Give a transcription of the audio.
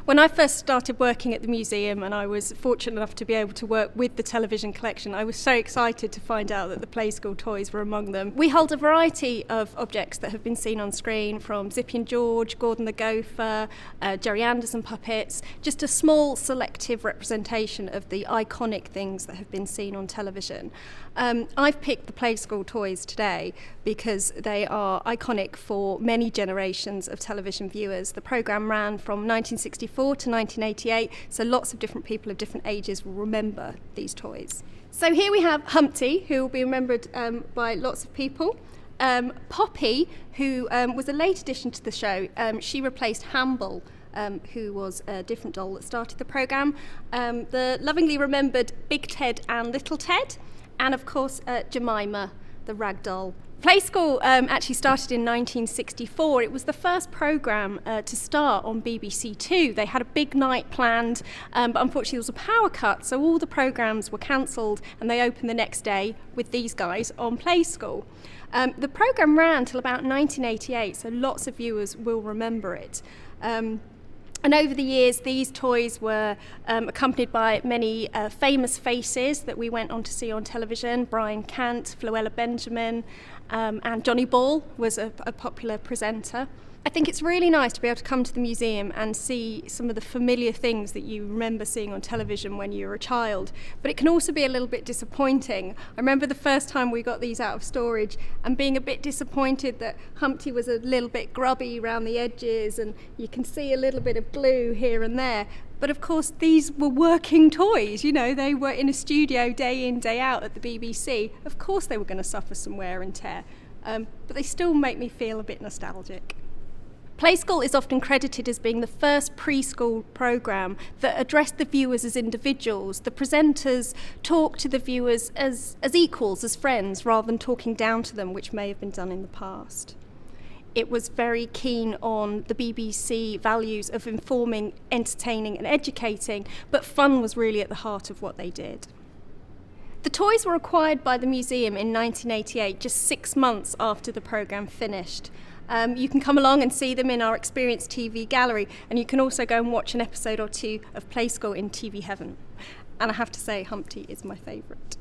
When I first started working at the museum, and I was fortunate enough to be able to work with the television collection, I was so excited to find out that the Play School toys were among them. We hold a variety of objects that have been seen on screen, from Zippy and George, Gordon the Gopher, Jerry Anderson puppets, just a small selective representation of the iconic things that have been seen on television. I've picked the Play School toys today because they are iconic for many generations of television viewers. The programme ran from 1964 to 1988, so lots of different people of different ages will remember these toys. So here we have Humpty, who will be remembered by lots of people. Poppy, who was a late addition to the show, she replaced Hamble, who was a different doll that started the programme. The lovingly remembered Big Ted and Little Ted, and of course Jemima, the rag doll. Play School actually started in 1964. It was the first programme to start on BBC Two. They had a big night planned, but unfortunately there was a power cut, so all the programmes were cancelled, and they opened the next day with these guys on Play School. The programme ran till about 1988, so lots of viewers will remember it. And over the years, these toys were accompanied by many famous faces that we went on to see on television. Brian Cant, Floella Benjamin, and Johnny Ball was a popular presenter. I think it's really nice to be able to come to the museum and see some of the familiar things that you remember seeing on television when you were a child, but it can also be a little bit disappointing. I remember the first time we got these out of storage and being a bit disappointed that Humpty was a little bit grubby around the edges, and you can see a little bit of glue here and there. But of course these were working toys, you know, they were in a studio day in, day out at the BBC. Of course they were going to suffer some wear and tear, but they still make me feel a bit nostalgic. Play School is often credited as being the first preschool programme that addressed the viewers as individuals. The presenters talked to the viewers as equals, as friends, rather than talking down to them, which may have been done in the past. It was very keen on the BBC values of informing, entertaining and educating, but fun was really at the heart of what they did. The toys were acquired by the museum in 1988, just 6 months after the programme finished. You can come along and see them in our Experience TV gallery, and you can also go and watch an episode or two of Play School in TV Heaven. And I have to say, Humpty is my favourite.